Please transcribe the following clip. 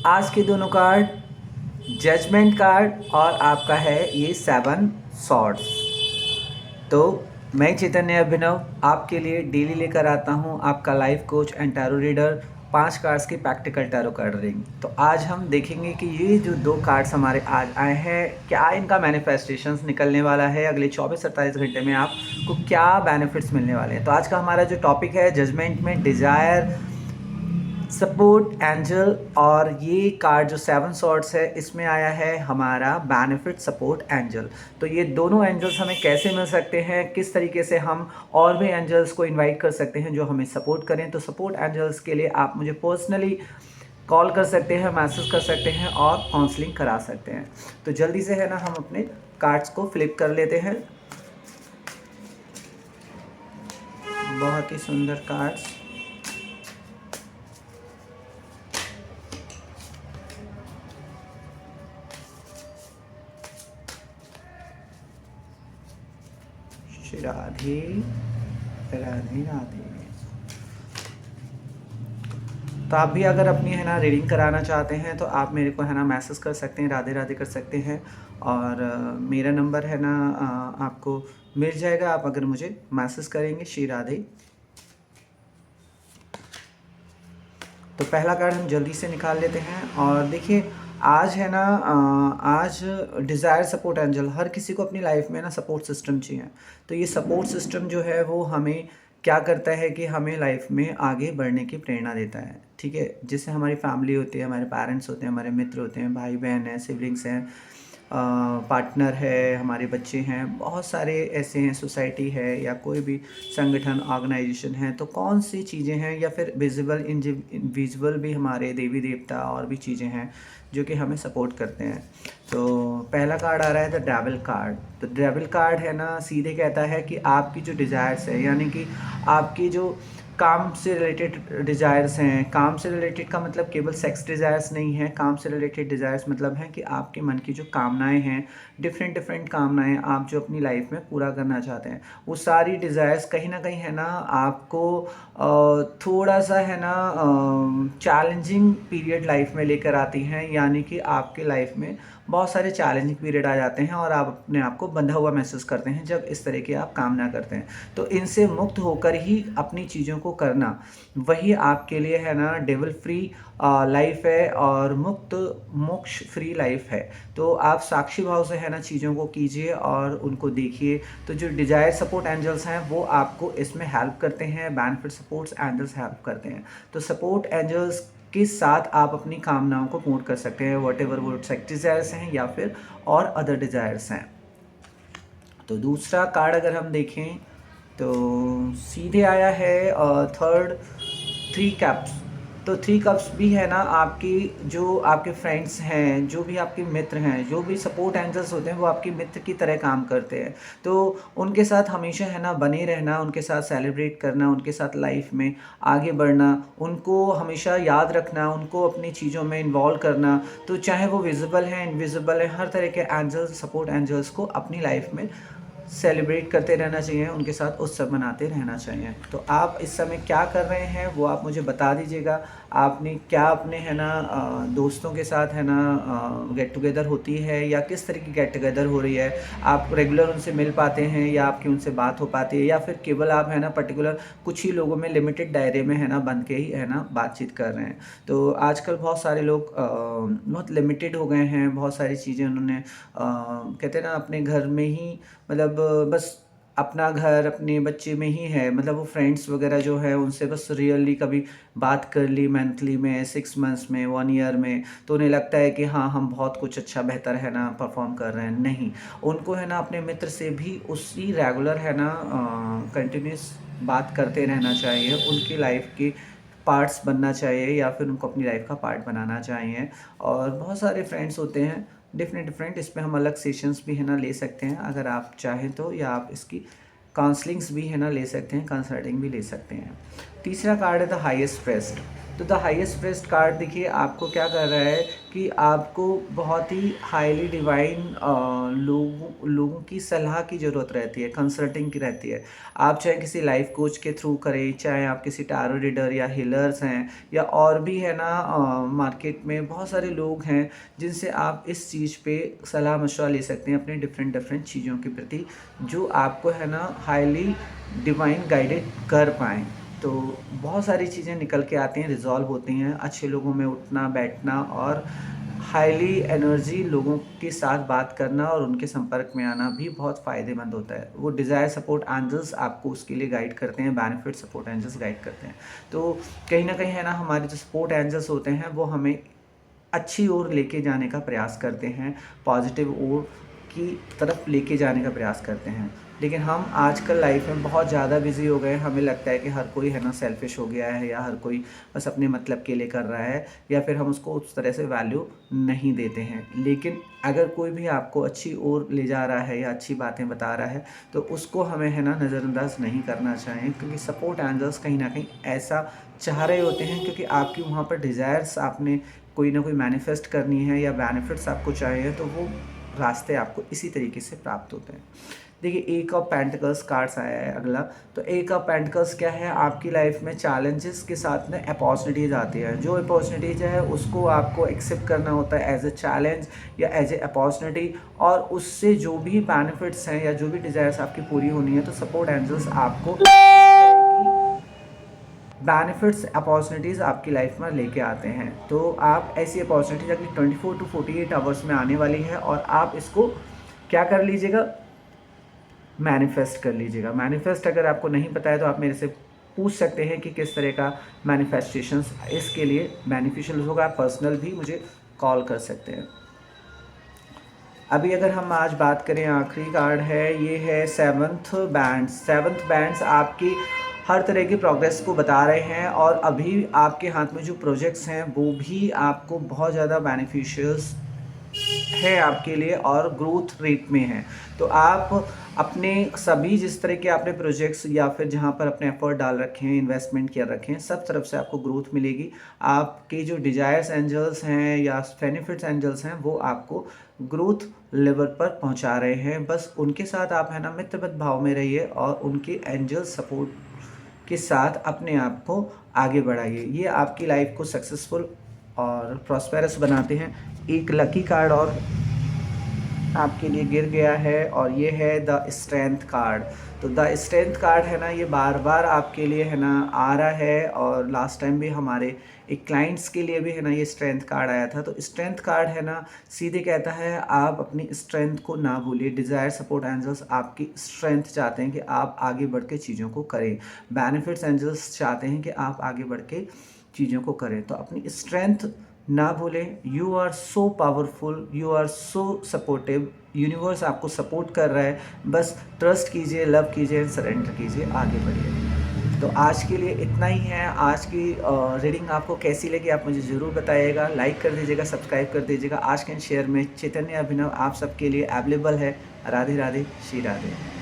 आज के दोनों कार्ड जजमेंट कार्ड और आपका है ये 7 सॉर्ड्स। तो मैं चैतन्य अभिनव आपके लिए डेली लेकर आता हूँ आपका life coach and tarot reader 5 cards की प्रैक्टिकल टैरो कार्ड रीडिंग। तो आज हम देखेंगे कि ये जो 2 कार्ड्स हमारे आज आए हैं, क्या इनका मैनिफेस्टेशंस निकलने वाला है, अगले 24-48 घंटे में आपको क्या बेनिफिट्स मिलने वाले हैं। तो आज का हमारा जो टॉपिक है जजमेंट में डिज़ायर, सपोर्ट एंजल, और ये कार्ड जो 7 सॉर्ड्स है इसमें आया है हमारा बेनिफिट सपोर्ट एंजल। तो ये दोनों एंजल्स हमें कैसे मिल सकते हैं, किस तरीके से हम और भी एंजल्स को इनवाइट कर सकते हैं जो हमें सपोर्ट करें। तो सपोर्ट एंजल्स के लिए आप मुझे पर्सनली कॉल कर सकते हैं, मैसेज कर सकते हैं और काउंसलिंग करा सकते हैं। तो जल्दी से है ना हम अपने कार्ड्स को फ्लिप कर लेते हैं। बहुत ही सुंदर कार्ड्स। राधे राधे राधे। तो आप भी अगर अपनी है ना रीडिंग कराना चाहते हैं तो आप मेरे को है ना मैसेज कर सकते हैं, राधे राधे कर सकते हैं। और मेरा नंबर है ना आपको मिल जाएगा, आप अगर मुझे मैसेज करेंगे श्री राधे। तो पहला कार्ड हम जल्दी से निकाल लेते हैं। और देखिए आज है ना आज डिज़ायर सपोर्ट एंजल, हर किसी को अपनी लाइफ में ना सपोर्ट सिस्टम चाहिए। तो ये सपोर्ट सिस्टम जो है वो हमें क्या करता है कि हमें लाइफ में आगे बढ़ने की प्रेरणा देता है, ठीक है। जिससे हमारी फैमिली होती है, हमारे पेरेंट्स होते हैं, हमारे मित्र होते हैं, भाई बहन हैं, सिबलिंग्स हैं, पार्टनर है, हमारे बच्चे हैं, बहुत सारे ऐसे हैं, सोसाइटी है या कोई भी संगठन ऑर्गेनाइजेशन है। तो कौन सी चीज़ें हैं, या फिर विजिबल इनविजिबल भी हमारे देवी देवता और भी चीज़ें हैं जो कि हमें सपोर्ट करते हैं। तो पहला कार्ड आ रहा है द डेविल कार्ड। तो डेविल कार्ड है ना सीधे कहता है कि आपकी जो डिज़ायर्स है, यानी कि आपकी जो काम से रिलेटेड डिज़ायर्स हैं, काम से रिलेटेड का मतलब केवल सेक्स डिज़ायर्स नहीं है। काम से रिलेटेड डिज़ायर्स मतलब है कि आपके मन की जो कामनाएं हैं, डिफरेंट डिफरेंट कामनाएं आप जो अपनी लाइफ में पूरा करना चाहते हैं, वो सारी डिज़ायर्स कहीं ना कहीं है ना आपको थोड़ा सा है ना चैलेंजिंग पीरियड लाइफ में लेकर आती हैं। यानी कि आपके लाइफ में बहुत सारे चैलेंजिंग पीरियड आ जाते हैं और आप अपने आप को बंधा हुआ महसूस करते हैं जब इस तरह की आप कामना करते हैं। तो इनसे मुक्त होकर ही अपनी चीज़ों को करना, वही आपके लिए है ना डेविल फ्री लाइफ है और मुक्त मोक्ष फ्री लाइफ है। तो आप साक्षी भाव से है ना चीज़ों को कीजिए और उनको देखिए। तो जो डिजायर सपोर्ट एंजल्स हैं वो आपको इसमें हेल्प करते हैं, बेनिफिट सपोर्ट्स एंजल्स हेल्प करते हैं। तो सपोर्ट एंजल्स के साथ आप अपनी कामनाओं को पूर्ण कर सकते हैं, वट एवर वो सेक्स डिज़ायर्स हैं या फिर और अदर डिज़ायर्स हैं। तो दूसरा कार्ड अगर हम देखें तो सीधे आया है थर्ड 3 कप्स। तो 3 कप्स भी है ना आपकी जो आपके फ्रेंड्स हैं, जो भी आपके मित्र हैं, जो भी सपोर्ट एंजल्स होते हैं वो आपके मित्र की तरह काम करते हैं। तो उनके साथ हमेशा है ना बने रहना, उनके साथ सेलिब्रेट करना, उनके साथ लाइफ में आगे बढ़ना, उनको हमेशा याद रखना, उनको अपनी चीज़ों में इन्वॉल्व करना। तो चाहे वो विजिबल हैं, इनविजिबल है, हर तरह के एंजल्स सपोर्ट एंजल्स को अपनी लाइफ में सेलिब्रेट करते रहना चाहिए, उनके साथ उत्सव मनाते रहना चाहिए। तो आप इस समय क्या कर रहे हैं वो आप मुझे बता दीजिएगा। आपने क्या अपने है ना दोस्तों के साथ है ना गेट टुगेदर होती है, या किस तरह की गेट टुगेदर हो रही है, आप रेगुलर उनसे मिल पाते हैं या आपकी उनसे बात हो पाती है, या फिर केवल आप है ना पर्टिकुलर कुछ ही लोगों में लिमिटेड दायरे में है ना बन के ही है ना बातचीत कर रहे हैं। तो आजकल बहुत सारे लोग बहुत लिमिटेड हो गए हैं, बहुत सारी चीज़ें उन्होंने कहते हैं ना अपने घर में ही, मतलब बस अपना घर अपने बच्चे में ही है। मतलब वो फ्रेंड्स वगैरह जो है उनसे बस रियली कभी बात कर ली मंथली में, 6 मंथ्स में, 1 ईयर में, तो उन्हें लगता है कि हाँ हम बहुत कुछ अच्छा बेहतर है ना परफॉर्म कर रहे हैं। नहीं, उनको है ना अपने मित्र से भी उसी रेगुलर है ना कंटिन्यूस बात करते रहना चाहिए, उनकी लाइफ की पार्ट्स बनना चाहिए या फिर उनको अपनी लाइफ का पार्ट बनाना चाहिए। और बहुत सारे फ्रेंड्स होते हैं डिफरेंट डिफरेंट, इस पे हम अलग सेशंस भी है ना ले सकते हैं अगर आप चाहें तो, या आप इसकी काउंसलिंग्स भी है ना ले सकते हैं, कंसल्टिंग भी ले सकते हैं। तीसरा कार्ड है द हाईएस्ट प्रेस्ड। तो द हाईएस्ट प्रेस्ड कार्ड देखिए आपको क्या कर रहा है कि आपको बहुत ही हाईली डिवाइन लोगों की सलाह की ज़रूरत रहती है, कंसल्टिंग की रहती है। आप चाहे किसी लाइफ कोच के थ्रू करें, चाहे आप किसी टैरो रीडर या हीलर्स हैं, या और भी है ना, मार्केट में बहुत सारे लोग हैं जिनसे आप इस चीज़ पे सलाह मशवरा ले सकते हैं अपने डिफरेंट डिफरेंट चीज़ों के प्रति, जो आपको है ना हाईली डिवाइन गाइडेड कर पाएँ। तो बहुत सारी चीज़ें निकल के आती हैं, रिज़ॉल्व होती हैं, अच्छे लोगों में उठना बैठना और हाईली एनर्जी लोगों के साथ बात करना और उनके संपर्क में आना भी बहुत फ़ायदेमंद होता है। वो डिज़ायर सपोर्ट एंजल्स आपको उसके लिए गाइड करते हैं, बेनिफिट सपोर्ट एंजल्स गाइड करते हैं। तो कहीं न कहीं है ना, हमारे जो सपोर्ट एंजल्स होते हैं वो हमें अच्छी ओर लेके जाने का प्रयास करते हैं, पॉजिटिव ओर की तरफ लेके जाने का प्रयास करते हैं। लेकिन हम आजकल लाइफ में बहुत ज़्यादा बिज़ी हो गए हैं, हमें लगता है कि हर कोई है ना सेल्फ़िश हो गया है, या हर कोई बस अपने मतलब के लिए कर रहा है, या फिर हम उसको उस तरह से वैल्यू नहीं देते हैं। लेकिन अगर कोई भी आपको अच्छी ओर ले जा रहा है या अच्छी बातें बता रहा है, तो उसको हमें है ना नज़रअंदाज नहीं करना चाहिए, क्योंकि सपोर्ट एंजल्स कहीं न कहीं ऐसा चाह रहे होते हैं, क्योंकि आपकी वहाँ पर डिज़ायर्स आपने कोई ना कोई मैनिफेस्ट करनी है या बेनिफिट्स आपको चाहिए, तो वो रास्ते आपको इसी तरीके से प्राप्त होते हैं। देखिए, एट ऑफ पेंटिकल्स कार्ड्स आया है अगला। तो एट ऑफ पेंटिकल्स क्या है, आपकी लाइफ में चैलेंजेस के साथ में अपॉर्चुनिटीज़ आती है। जो अपॉर्चुनिटीज़ है उसको आपको एक्सेप्ट करना होता है एज ए चैलेंज या एज ए अपॉर्चुनिटी, और उससे जो भी बेनिफिट्स हैं या जो भी डिज़ायर्स आपकी पूरी होनी है, तो सपोर्ट एंजल्स आपको बेनिफिट्स अपॉर्चुनिटीज़ आपकी लाइफ में लेके आते हैं। तो आप ऐसी अपॉर्चुनिटीज़ अगली 24 टू 48 आवर्स में आने वाली है, और आप इसको क्या कर लीजिएगा, मैनिफेस्ट कर लीजिएगा। मैनिफेस्ट अगर आपको नहीं पता है तो आप मेरे से पूछ सकते हैं कि किस तरह का मैनिफेस्टेशंस इसके लिए बेनिफिशियल होगा। आप पर्सनल भी मुझे कॉल कर सकते हैं। अभी अगर हम आज बात करें, आखिरी कार्ड है, ये है सेवंथ बैंड्स। सेवंथ बैंड्स आपकी हर तरह की प्रोग्रेस को बता रहे हैं, और अभी आपके हाथ में जो प्रोजेक्ट्स हैं वो भी आपको बहुत ज़्यादा बेनिफिशियल्स है आपके लिए, और ग्रोथ रेट में है। तो आप अपने सभी जिस तरह के आपने प्रोजेक्ट्स या फिर जहाँ पर अपने एफर्ट डाल रखे हैं, इन्वेस्टमेंट किया रखे हैं, सब तरफ से आपको ग्रोथ मिलेगी। आपके जो डिजायर्स एंजल्स हैं या बेनिफिट्स एंजल्स हैं, वो आपको ग्रोथ लेवल पर पहुँचा रहे हैं। बस उनके साथ आप है ना मित्रवत भाव में रहिए, और उनके एंजल सपोर्ट के साथ अपने आप को आगे बढ़ाइए। ये आपकी लाइफ को सक्सेसफुल और प्रॉस्पेरस बनाते हैं। एक लकी कार्ड और आपके लिए गिर गया है, और ये है द स्ट्रेंथ कार्ड। तो द स्ट्रेंथ कार्ड है ना, ये बार बार आपके लिए है ना आ रहा है, और लास्ट टाइम भी हमारे एक क्लाइंट्स के लिए भी है ना ये स्ट्रेंथ कार्ड आया था। तो स्ट्रेंथ कार्ड है ना सीधे कहता है आप अपनी स्ट्रेंथ को ना भूलिए। डिज़ायर सपोर्ट एंजल्स आपकी स्ट्रेंथ चाहते हैं कि आप आगे बढ़ के चीज़ों को करें। बेनिफिट्स एंजल्स चाहते हैं कि आप आगे बढ़ के चीज़ों को करें। तो अपनी स्ट्रेंथ ना भूलें। You are so powerful, you are so supportive. Universe आपको सपोर्ट कर रहा है, बस ट्रस्ट कीजिए, लव कीजिए, सरेंडर कीजिए, आगे बढ़िए। तो आज के लिए इतना ही है। आज की रीडिंग आपको कैसी लगी आप मुझे ज़रूर बताइएगा। लाइक कर दीजिएगा, सब्सक्राइब कर दीजिएगा। आज के शेयर में चैतन्य अभिनव आप सबके लिए अवेलेबल है। राधे राधे, श्री राधे।